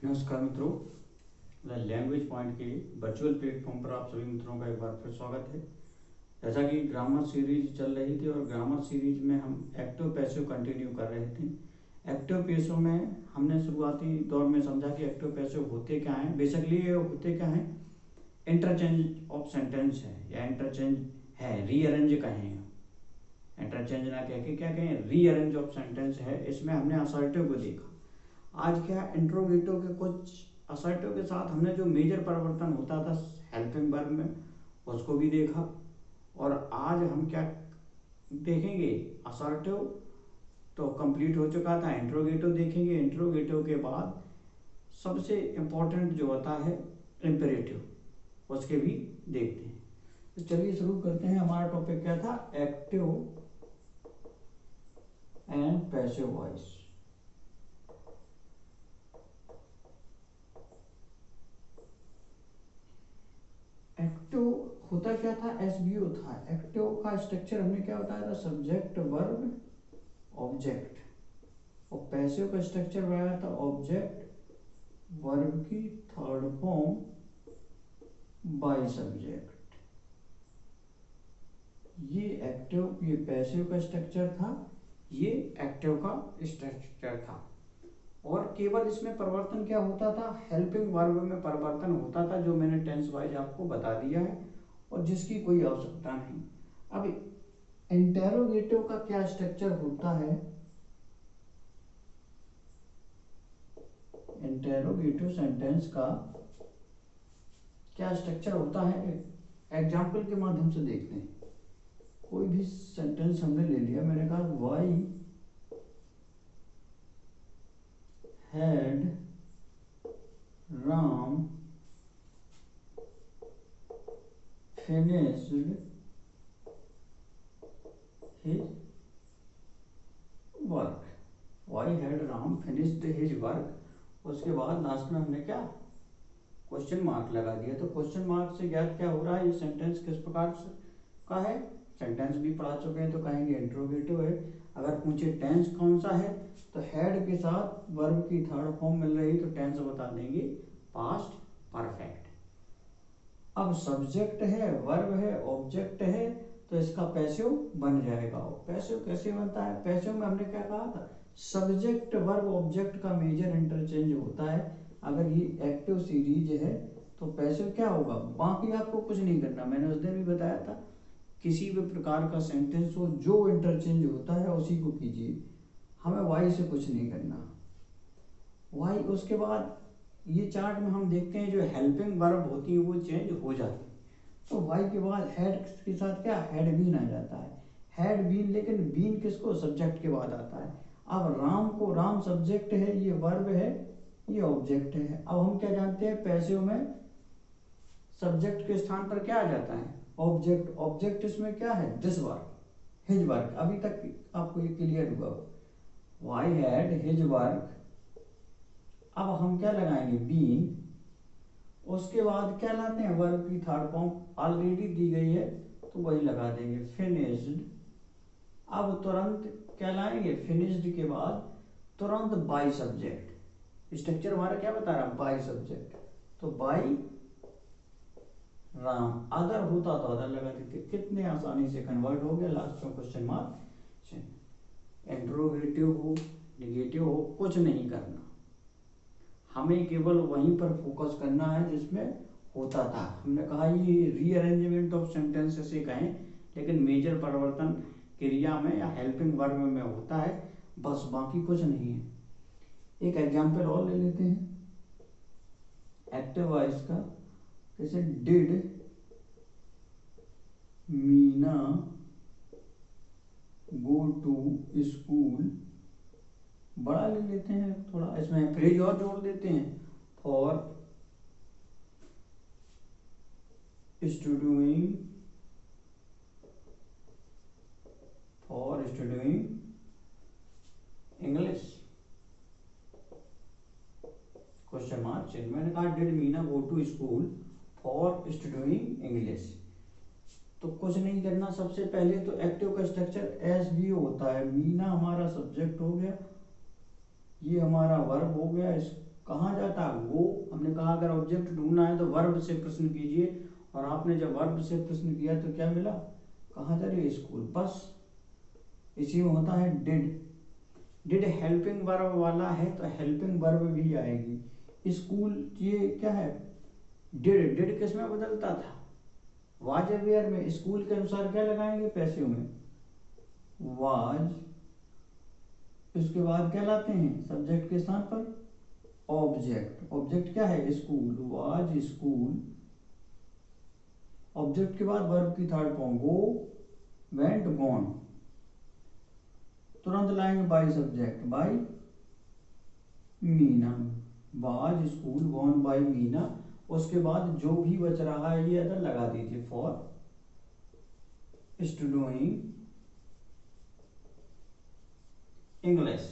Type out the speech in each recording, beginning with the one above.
नमस्कार मित्रों, language point के वर्चुअल प्लेटफॉर्म पर आप सभी मित्रों का एक बार फिर स्वागत है। जैसा कि ग्रामर सीरीज चल रही थी और ग्रामर सीरीज में हम एक्टिव पैसिव कंटिन्यू कर रहे थे। एक्टिव पैसिव में हमने शुरुआती दौर में समझा कि एक्टिव पैसिव होते क्या हैं। बेसिकली ये होते क्या हैं, इंटरचेंज ऑफ सेंटेंस है या इंटरचेंज है, रीअरेंज कहें, इंटरचेंज ना कह के क्या कहें, रीअरेंज ऑफ सेंटेंस है। इसमें हमने असर्टिव को देखा। आज क्या, इंट्रोगेटिव के कुछ असर्टिव के साथ हमने जो मेजर परिवर्तन होता था हेल्पिंग वर्ब में उसको भी देखा। और आज हम क्या देखेंगे, असर्टिव तो कंप्लीट हो चुका था, इंट्रोगेटिव देखेंगे। इंट्रोगेटिव के बाद सबसे इम्पोर्टेंट जो होता है इम्पेरेटिव, उसके भी देखते हैं। तो चलिए शुरू करते हैं। हमारा टॉपिक क्या था, active and passive voice. Active होता क्या था, एसबीओ था। एक्टिव का स्ट्रक्चर हमने क्या बताया था, सब्जेक्ट वर्ब ऑब्जेक्ट। और पैसिव का स्ट्रक्चर बनाया था ऑब्जेक्ट वर्ब की थर्ड फॉर्म बाय सब्जेक्ट। ये एक्टिव, ये पैसिव का स्ट्रक्चर था, ये एक्टिव का स्ट्रक्चर था। और केवल इसमें परिवर्तन क्या होता था, हेल्पिंग वर्ब में परिवर्तन होता था, जो मैंने टेंस वाइज आपको बता दिया है और जिसकी कोई आवश्यकता नहीं। अब इंटेरोगेटिव का क्या स्ट्रक्चर होता है, इंटेरोगेटिव सेंटेंस का क्या स्ट्रक्चर होता है, एग्जाम्पल के माध्यम से देखते हैं। कोई भी सेंटेंस हमने ले लिया, मैंने कहा why had Ram finished his work। Why had Ram finished his work? उसके बाद लास्ट में हमने क्या, क्वेश्चन मार्क लगा दिया। तो क्वेश्चन मार्क से ज्ञात क्या हो रहा है, ये सेंटेंस किस प्रकार से का है। सेंटेंस भी पढ़ा चुके हैं तो कहेंगे इंट्रोगेटिव है। अगर पूछे टेंस कौन सा है, तो हेड के साथ वर्ब की थर्ड फॉर्म मिल रही तो टेंस बता देंगे पास्ट परफेक्ट। अब सब्जेक्ट है, वर्ब है, ऑब्जेक्ट है, तो इसका पैसिव बन जाएगा। पैसिव कैसे बनता है, पैसिव में हमने क्या कहा था, सब्जेक्ट वर्ब ऑब्जेक्ट का मेजर इंटरचेंज होता है। अगर ये एक्टिव सीरीज है तो पैसिव क्या होगा, बाकी आपको कुछ नहीं करना। मैंने उस दिन भी बताया था, किसी भी प्रकार का सेंटेंस हो जो इंटरचेंज होता है उसी को कीजिए, हमें वाई से कुछ नहीं करना। वाई उसके बाद ये चार्ट में हम देखते हैं जो हेल्पिंग वर्ब होती है वो चेंज हो जाती है। तो वाई के बाद हेड के साथ क्या, हेड बीन आ जाता है। हेड बीन, लेकिन बीन किसको, सब्जेक्ट के बाद आता है। अब राम को, राम सब्जेक्ट है, ये वर्ब है, ये ऑब्जेक्ट है। अब हम क्या जानते हैं, पैसिव में सब्जेक्ट के स्थान पर क्या आ जाता है, ऑब्जेक्ट। ऑब्जेक्ट इसमें क्या है, दिस वर्क, हिज वर्क। अभी तक आपको ये क्लियर हुआ, वाई हैड हिज वर्क। अब हम क्या लगाएंगे, बीन। उसके बाद क्या लाते हैं, वर्ब की थर्ड फॉर्म ऑलरेडी दी गई है तो वही लगा देंगे, फिनिश्ड। अब तुरंत क्या लाएंगे, फिनिश्ड के बाद तुरंत बाय सब्जेक्ट। स्ट्रक्चर हमारा क्या बता रहा है, बाय सब्जेक्ट, तो बाय राम। अदर होता तो अदर लगा देते। कितने आसानी से कन्वर्ट हो गया, लास्ट में क्वेश्चन मार्क। इंट्रोगेटिव हो, निगेटिव हो, कुछ नहीं करना, हमें केवल वहीं पर फोकस करना है जिसमें होता था। हमने कहा ये रीअरेंजमेंट ऑफ सेंटेंस से कहें, लेकिन मेजर परिवर्तन क्रिया में या हेल्पिंग वर्ब में होता है, बस बाकी कुछ नहीं है। एक एग्जांपल और ले लेते हैं एक्टिव वॉइस का। जैसे did Meena go to school, बड़ा ले लेते हैं थोड़ा, इसमें फ्रेज और जोड़ देते हैं, for studying, for studying English, question mark change. मैंने कहा did Meena go to school for studying English, तो कुछ नहीं करना। सबसे पहले तो एक्टिव का स्ट्रक्चर एस बी होता है। मीना हमारा सब्जेक्ट हो गया, ये हमारा वर्ब हो गया, कहाँ जाता है? गो। हमने कहा अगर ऑब्जेक्ट ढूंढना है तो वर्ब से प्रश्न कीजिए, और आपने जब वर्ब से प्रश्न किया तो क्या मिला? कहाँ जा रही है? स्कूल। बस इसी में होता है डिड। डिड हेल्पिंग वर्ब वाला है तो हेल्पिंग वर्ब भी आएगी। स्कूल ये क्या है? डिड। डिड किस में बदलता था? वाज अवेयर में। स्कूल के अनुसार क्या लगाएंगे? पैसिव में वाज। उसके बाद क्या लाते हैं सब्जेक्ट के स्थान पर? ऑब्जेक्ट। ऑब्जेक्ट क्या है? स्कूल। Was school. ऑब्जेक्ट के बाद वर्ब की थर्ड फॉर्म गो, वेंट, गॉन। तुरंत लाएंगे by subject, by Meena. Was school gone by Meena. उसके बाद जो भी बच रहा है ये अदर लगा दीजिए, फॉर स्टूडिंग इंग्लिश।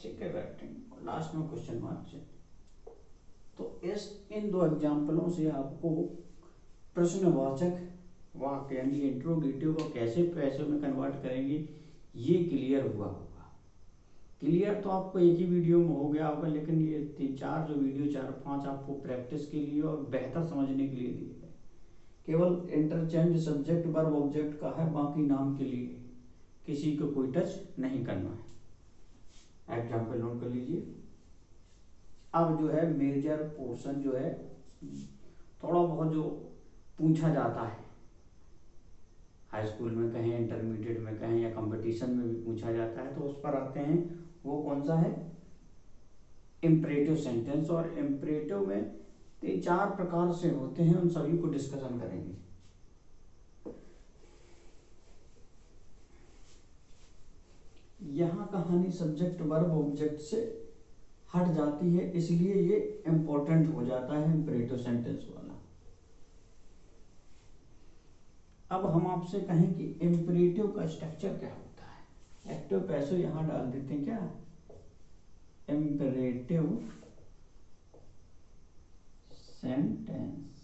ठीक है राइटिंग। लास्ट में क्वेश्चन मार्क से। तो इस इन दो एग्जाम्पलों से आपको प्रश्नवाचक वाक्य यानी इंट्रोगेटिव को कैसे पैसे में कन्वर्ट करेंगे ये क्लियर हुआ होगा। क्लियर तो आपको एक ही वीडियो में हो गया होगा, लेकिन ये 3-4 जो वीडियो 4-5 आपको प्रैक्टिस के लिए और बेहतर समझने के लिए दिए गए। केवल इंटरचेंज सब्जेक्ट वर्ब ऑब्जेक्ट का है, बाकी नाम के लिए किसी को कोई टच नहीं करना है। एग्जाम्पल नोट कर लीजिए। अब जो है मेजर पोर्शन जो है थोड़ा बहुत जो पूछा जाता है हाई स्कूल में कहें, इंटरमीडिएट में कहें, या कंपटीशन में भी पूछा जाता है, तो उस पर आते हैं। वो कौन सा है? Imperative sentence. और इम्परेटिव में 3-4 प्रकार से होते हैं, उन सभी को डिस्कशन करेंगे। यहाँ कहानी सब्जेक्ट वर्ब ऑब्जेक्ट से हट जाती है, इसलिए ये इंपॉर्टेंट हो जाता है इम्परेटिव सेंटेंस वाला। अब हम आपसे कहें कि इम्परेटिव का स्ट्रक्चर क्या होता है। एक्टिव पैसिव यहां डाल देते हैं क्या? Imperative sentence.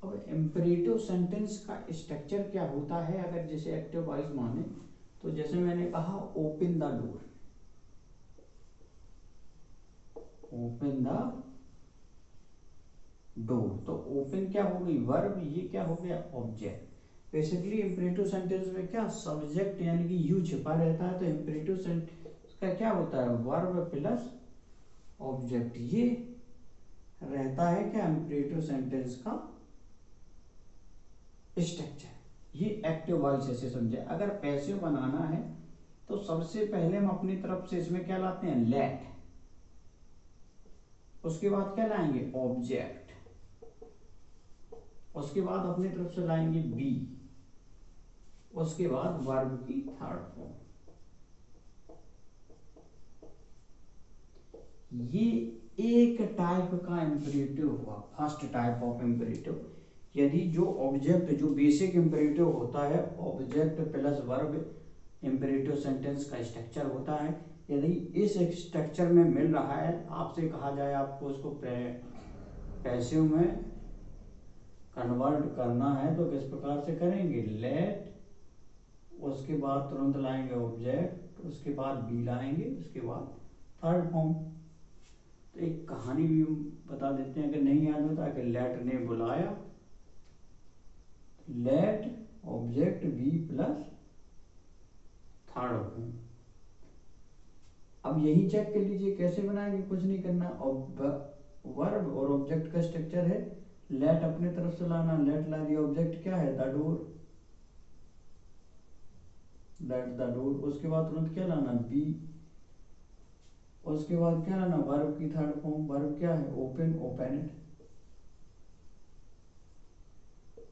अब इम्परेटिव सेंटेंस का स्ट्रक्चर क्या होता है? अगर जैसे एक्टिव वॉइस माने तो जैसे मैंने कहा open the door, open the door, तो ओपन क्या हो गई? वर्ब। ये क्या हो गया? ऑब्जेक्ट। बेसिकली इंपरेटिव सेंटेंस में क्या सब्जेक्ट यानी कि यू छिपा रहता है, तो इंपरेटिव सेंटेंस का क्या होता है? Verb plus object. ये रहता है क्या इंपरेटिव सेंटेंस का स्ट्रक्चर। ये एक्टिव वॉइस ऐसे समझे। अगर पैसिव बनाना है तो सबसे पहले हम अपनी तरफ से इसमें क्या लाते हैं? लेट। उसके बाद क्या लाएंगे? ऑब्जेक्ट। उसके बाद अपनी तरफ से लाएंगे बी। उसके बाद वर्ब की थर्ड फॉर्म। ये एक टाइप का इंपरेटिव हुआ, फर्स्ट टाइप ऑफ इंपरेटिव। यदि जो ऑब्जेक्ट जो बेसिक इंपरेटिव होता है object plus verb imperative sentence का स्ट्रक्चर होता है, यदि इस स्ट्रक्चर में मिल रहा है, आपसे कहा जाए आपको उसको पैसिव में कन्वर्ट करना है तो किस प्रकार से करेंगे? लेट, उसके बाद तुरंत लाएंगे ऑब्जेक्ट, उसके बाद बी लाएंगे, उसके बाद थर्ड फॉर्म। तो एक कहानी भी बता देते हैं, अगर नहीं याद होता कि लेट ने बुलाया, let object be plus third form. अब यही चेक कर लीजिए कैसे बनाएंगे, कुछ नहीं करना। वर्ब और ऑब्जेक्ट का स्ट्रक्चर है, लेट अपने तरफ से लाना, लेट ला दिया, ऑब्जेक्ट क्या है? The door, let the door. उसके बाद तुरंत क्या लाना? बी। उसके बाद क्या लाना? वर्ब की थर्ड फॉर्म। वर्ब क्या है? Open, open it.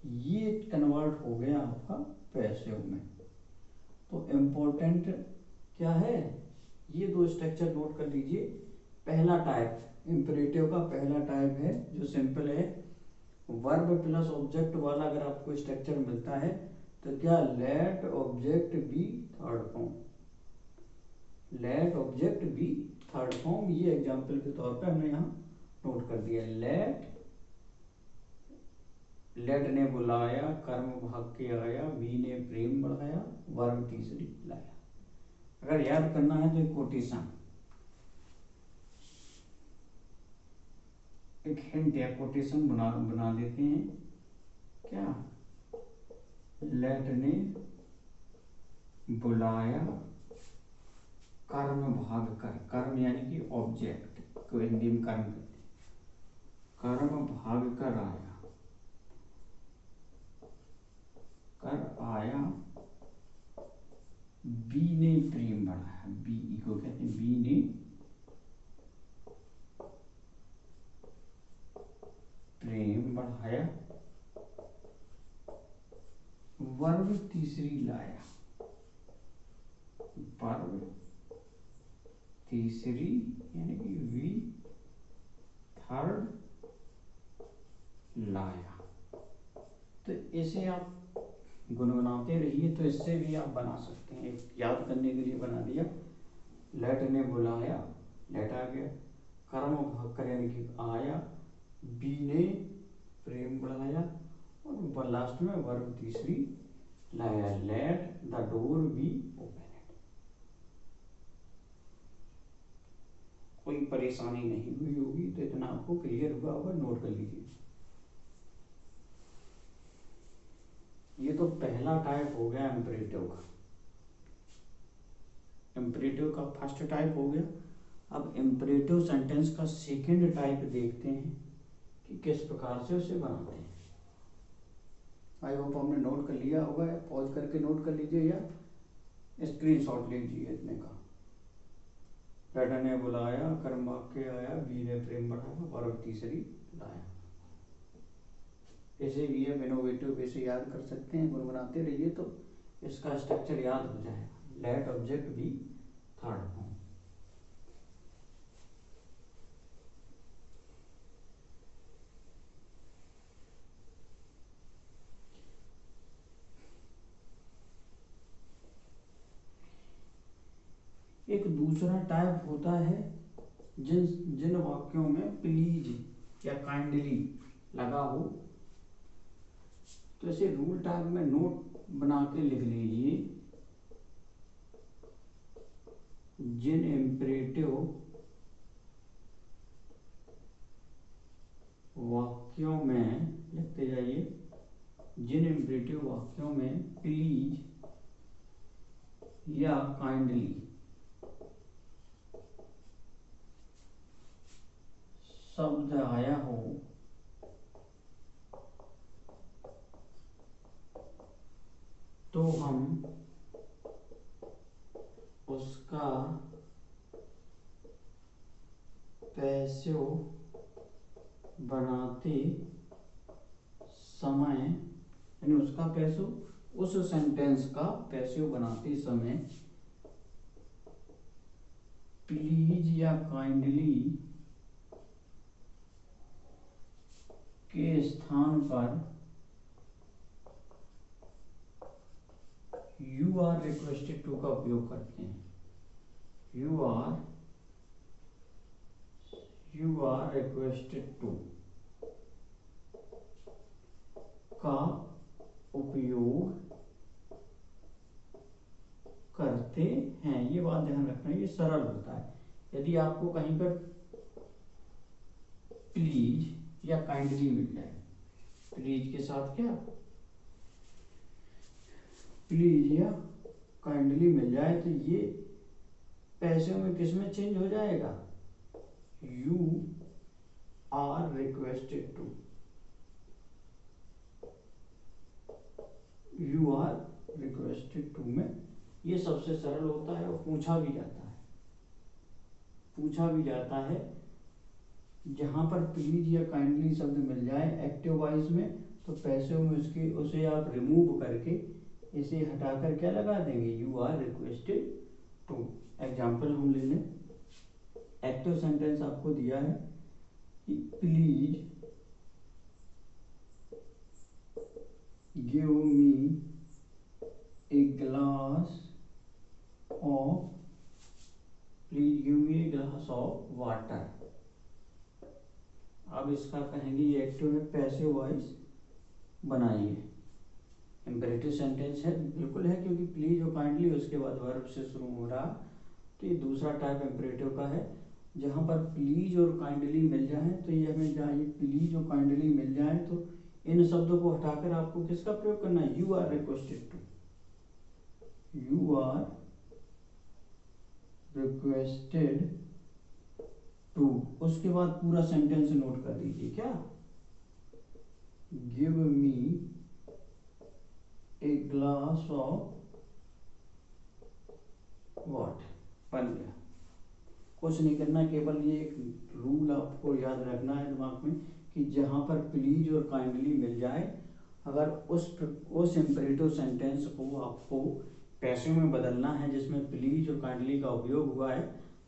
ये कन्वर्ट हो गया आपका पैसिव में। तो इम्पोर्टेंट क्या है? ये दो स्ट्रक्चर नोट कर लीजिए। पहला टाइप इंपरेटिव का पहला टाइप है जो सिंपल है, वर्ब प्लस ऑब्जेक्ट वाला। अगर आपको स्ट्रक्चर मिलता है तो क्या? Let object be third form, let object be third form. ये एग्जांपल के तौर पे हमने यहाँ नोट कर दिया। लेट ने बुलाया, कर्म भाग के आया, बी ने प्रेम बढ़ाया, वर्ब तीसरी लाया। अगर याद करना है तो एक कोटेशन, एक हिंट या कोटेशन बना देते हैं क्या, लेट ने बुलाया कर्म भाग कर, कर्म यानी कि ऑब्जेक्ट को हिंदी में कर्म कहते हैं, कर्म भाग कर आया, कर आया, बी ने प्रेम बढ़ाया, बी को कहते हैं बी ने प्रेम बढ़ाया, वर्ब तीसरी लाया, वर्ब तीसरी यानी कि वी थर्ड लाया। तो इसे आप गुनगुनाते रहिए, तो इससे भी आप बना सकते हैं, एक याद करने के लिए बना दिया। लेट ने बुलाया, लेट आ गया, कर्म भाग कर यानी कि आया, बी ने प्रेम बढ़ाया, और लास्ट में वर्ब तीसरी लाया, let the door be open. कोई परेशानी नहीं हुई होगी, तो इतना आपको क्लियर हुआ होगा, नोट कर लीजिए। ये तो पहला टाइप हो गया इम्परेटिव का, इम्परेटिव का फर्स्ट टाइप हो गया। अब इम्परेटिव सेंटेंस का सेकंड टाइप देखते हैं कि किस प्रकार से उसे बनाते हैं। आई होप आपने नोट कर लिया होगा, या पॉज करके नोट कर लीजिए या स्क्रीनशॉट ले लीजिए इतने का। लेट ने बुलाया, कर्म भाग के आया, बी ने प्रेम बढ़ाया, वर्ब तीसरी लाया। ऐसे भी है इनोवेटिव, वैसे याद कर सकते हैं, गुनगुनाते रहिए तो इसका स्ट्रक्चर याद हो जाएगा। Let object be third form. एक दूसरा टाइप होता है जिन जिन वाक्यों में प्लीज या काइंडली लगा हो, तो ऐसे रूल टाइप में नोट बना के लिख लीजिए। जिन इम्परेटिव वाक्यों में, लिखते जाइए, जिन इम्परेटिव वाक्यों में प्लीज या काइंडली शब्द आया हो, तो हम उसका पैसिव बनाते समय, यानी उसका पैसिव, उस सेंटेंस का पैसिव बनाते समय प्लीज या काइंडली के स्थान पर यू आर रिक्वेस्टेड टू का उपयोग करते हैं। यू आर रिक्वेस्टेड टू का उपयोग करते हैं। ये बात ध्यान रखना, ये सरल होता है। यदि आपको कहीं पर प्लीज या काइंडली मिल जाए, प्लीज के साथ क्या, प्लीज या काइंडली मिल जाए, तो ये पैसे में किस में चेंज हो जाएगा, you are requested to, you are requested to में ये सबसे सरल होता है, और पूछा भी जाता है, पूछा भी जाता है। जहां पर प्लीज या काइंडली शब्द मिल जाए एक्टिव वॉइस में, तो पैसे में उसे आप रिमूव करके इसे हटाकर क्या लगा देंगे, you are requested to. Example हम ले लें, एक्टिव सेंटेंस आपको दिया है कि please give me a glass of, please give me a glass of water. अब इसका कहेंगे ये एक्टिव है, पैसिव वॉइस बनाइए। इम्पेरेटिव सेंटेंस है, बिल्कुल है, क्योंकि प्लीज और काइंडली उसके बाद वर्ब से शुरू हो रहा, तो ये दूसरा टाइप इम्पेरेटिव का है। जहाँ पर प्लीज और काइंडली मिल जाए तो ये हमें जहाँ ये प्लीज और काइंडली मिल जाए तो इन शब्दों को हटाकर आपको किसका प्रयोग करना है, you are requested to, you are requested to. उसके बाद पूरा सेंटेंस नोट कर दीजिए, क्या, give me a glass of water, बन गया। कुछ नहीं करना, केवल ये एक रूल आपको याद रखना है दिमाग में कि जहाँ पर प्लीज और काइंडली मिल जाए, अगर उस इम्परेटिव सेंटेंस को आपको पैसे में बदलना है जिसमें प्लीज और काइंडली का उपयोग हुआ है,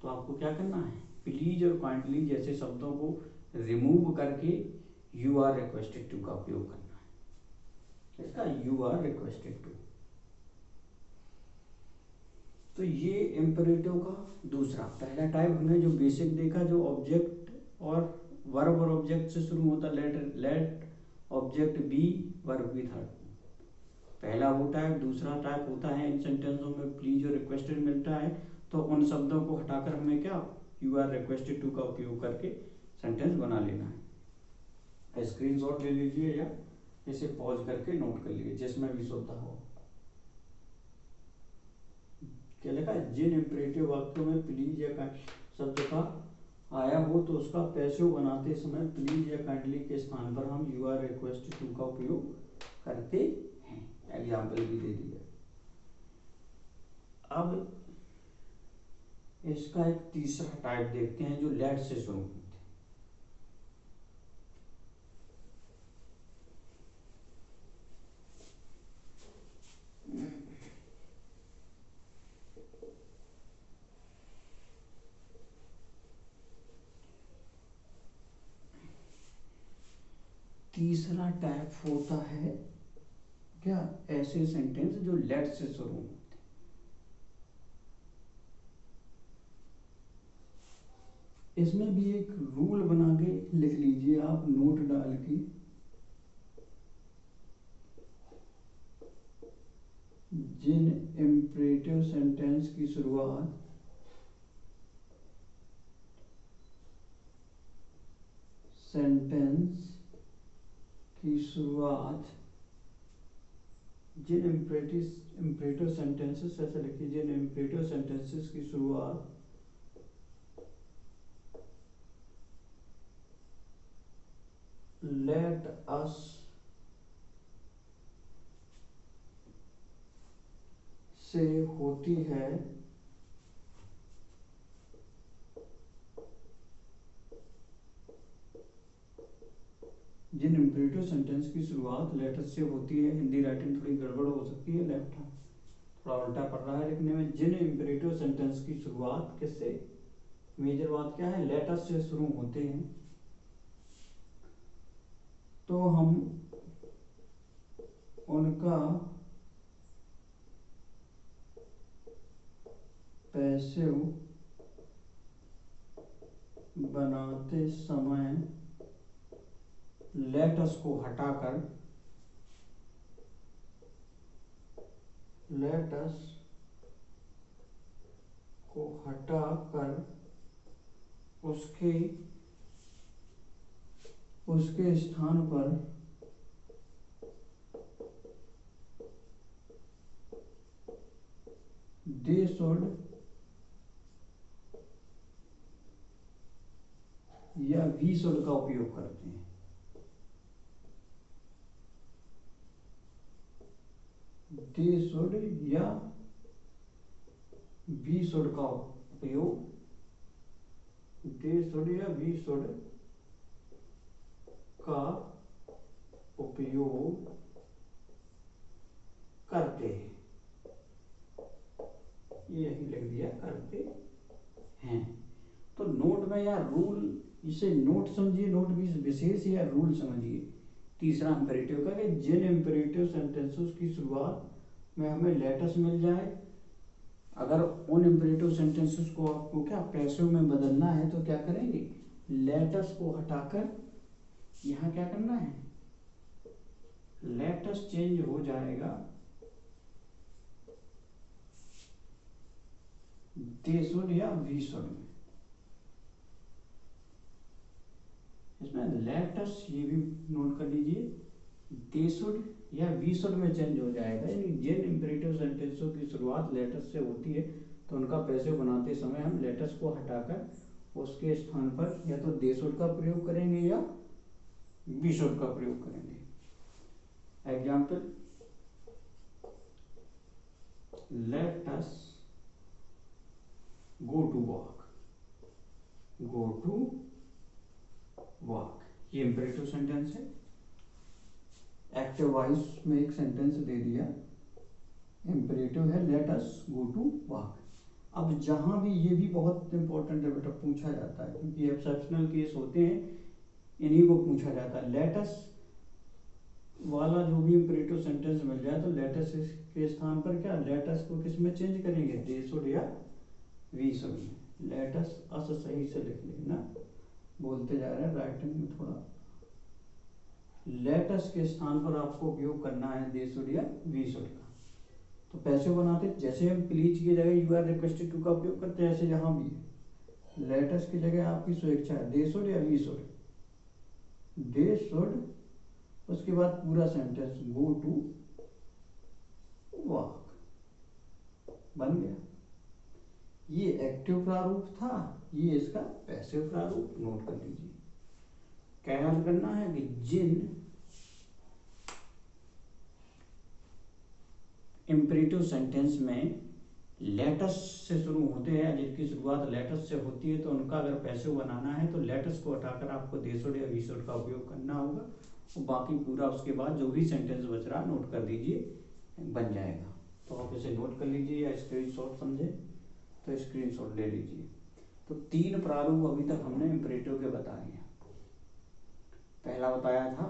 तो आपको क्या करना है, प्लीज और काइंडली जैसे शब्दों को रिमूव करके यू आर रिक्वेस्टेड टू का उपयोग करना है। इसका यू आर रिक्वेस्टेड टू। तो ये इम्परेटिव का दूसरा, पहला टाइप हमने जो बेसिक देखा, जो ऑब्जेक्ट और वर्ब और ऑब्जेक्ट से शुरू होता, let object be verb be third, पहला वो टाइप। दूसरा टाइप होता है इन सेंटेंसों में प्लीज और रिक्वेस्टेड मिलता है तो उन शब्दों को हटाकर हमें क्या, यू आर रिक्वेस्टेड टू का उपयोग करके सेंटेंस बना लेना है। स्क्रीनशॉट ले लीजिए या इसे पॉज करके नोट कर लीजिए जिसमें भी सुविधा हो। क्या लिखा है, जिन इम्परेटिव वाक्यों में प्लीज या शब्द का आया हो तो उसका पैसिव बनाते समय प्लीज या काइंडली के स्थान पर हम यू आर रिक्वेस्टेड टू का उपयोग करते हैं। एग्जाम्पल भी दे दिया। अब इसका एक तीसरा टाइप देखते हैं जो लेट से शुरू होते हैं। तीसरा टाइप होता है क्या, ऐसे सेंटेंस जो लेट से शुरू होते हैं। इसमें भी एक रूल बना के लिख लीजिए आप, नोट डाल के, जिन इम्परेटिव सेंटेंस की शुरुआत जिन इम्परेटिव सेंटेंसेस, ऐसे लिखिए, जिन इम्परेटिव सेंटेंसेस की शुरुआत लेट अस से होती है, जिन इम्परेटिव सेंटेंस की शुरुआत लेटर से होती है, हिंदी राइटिंग थोड़ी गड़बड़ हो सकती है, लेफ्ट थोड़ा उल्टा पड़ रहा है लिखने में, जिन इम्परेटिव सेंटेंस की शुरुआत किससे, मेजर बात क्या है, लेटर से शुरू होते हैं, तो हम उनका पैसिव बनाते समय लेटस को हटाकर उसके स्थान पर दे शुड या वी शुड का उपयोग करते हैं। दे शुड या वी शुड का उपयोग, दे शुड या वी शुड का उपयोग करते हैं, यही लिख दिया, करते हैं। तो नोट में या रूल, इसे नोट समझिए, नोट भी विशेष या रूल समझिए। तीसरा इंपेरेटिव का कि जिन इंपेरेटिव सेंटेंसेस की शुरुआत में हमें लेटस मिल जाए, अगर उन इंपेरेटिव सेंटेंसेस को आपको क्या पैसिव में बदलना है तो क्या करेंगे, लेटस को हटाकर यहाँ क्या करना है, लेटस चेंज हो जाएगा दे शुड या वी शुड में। इसमें लेट अस ये भी नोट कर लीजिए, दे शुड या वी शुड में चेंज हो जाएगा, यानी जिन इंपेरेटिव सेंटेंसों की शुरुआत लेटस से होती है तो उनका पैसिव बनाते समय हम लेटस को हटाकर उसके स्थान पर या तो दे शुड का प्रयोग करेंगे या वी शुड का प्रयोग करेंगे। Example, let us go to walk, go to walk, ये इंपेरेटिव सेंटेंस है। एक्टिव वॉइस में एक सेंटेंस दे दिया, इंपेरेटिव है let us go to walk. अब जहां भी, ये भी बहुत इंपॉर्टेंट है बेटा, पूछा जाता है क्योंकि एक्सेप्शनल केस होते हैं, इन्हीं को पूछा जाता है। लेट अस वाला जो भी इंपेरेटिव सेंटेंस मिल जाए तो लेट अस के स्थान पर क्या, लेट अस को किस में चेंज करेंगे, दे शुड या वी शुड में। लेट अस सही से लिख लेना, बोलते जा रहे हैं, राइटिंग में थोड़ा। लेट अस के स्थान पर आपको उपयोग करना है दे शुड या वी शुड का। तो पैसिव बनाते जैसे हम प्लीज की जगह यू आर रिक्वेस्टेड टू का उपयोग करते हैं, ऐसे यहाँ भी है। लेट अस की जगह आपकी स्वेच्छा है, दे शुड या वी शुड, दे शुड, उसके बाद पूरा सेंटेंस गो टू वॉक, बन गया। ये एक्टिव प्रारूप था, ये इसका पैसिव प्रारूप, नोट कर लीजिए। क्या याद करना है कि जिन इंपेरेटिव सेंटेंस में लेटस से शुरू होते हैं, जिनकी शुरुआत लेटस से होती है, तो उनका अगर पैसिव बनाना है तो लेटस को हटाकर आपको दे शुड या वी शुड का उपयोग करना होगा, और बाकी पूरा उसके बाद जो भी सेंटेंस बच रहा नोट कर दीजिए, बन जाएगा। तो आप इसे नोट कर लीजिए या स्क्रीनशॉट समझे तो स्क्रीनशॉट ले लीजिए। तो 3 प्रारूप अभी तक हमने इंपेरेटिव के बताए हैं। पहला बताया था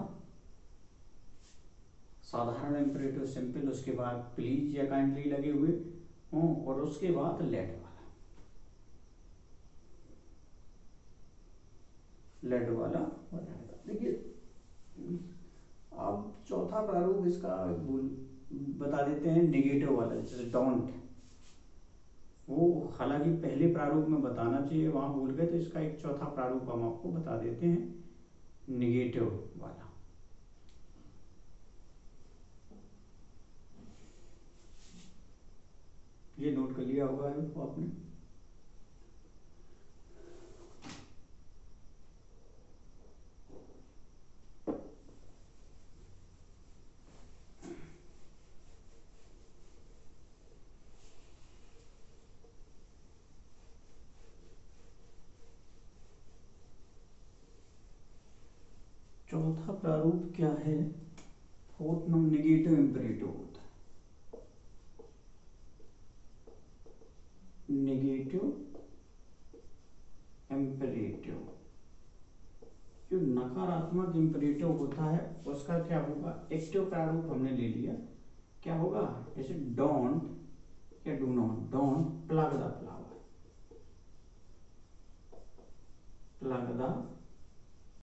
साधारण इंपेरेटिव सिंपल, उसके बाद प्लीज या काइंडली लगे हुए हों, और उसके बाद लेट वाला, लेट वाला बताएगा। देखिए अब चौथा प्रारूप इसका बता देते हैं, नेगेटिव वाला, जैसे डोंट। वो हालांकि पहले प्रारूप में बताना चाहिए, वहां भूल गए, तो इसका एक चौथा प्रारूप हम आपको बता देते हैं, नेगेटिव वाला। ये नोट कर लिया होगा आपने। चौथा प्रारूप क्या है, फोर्थ नंबर नेगेटिव इंपेरेटिव होता है। नेगेटिव इंपेरेटिव, जो नकारात्मक इंपेरेटिव होता है उसका क्या होगा, एक्टिव प्रारूप हमने ले लिया, क्या होगा, जैसे डोंट या do not, don't plug the flower, plug the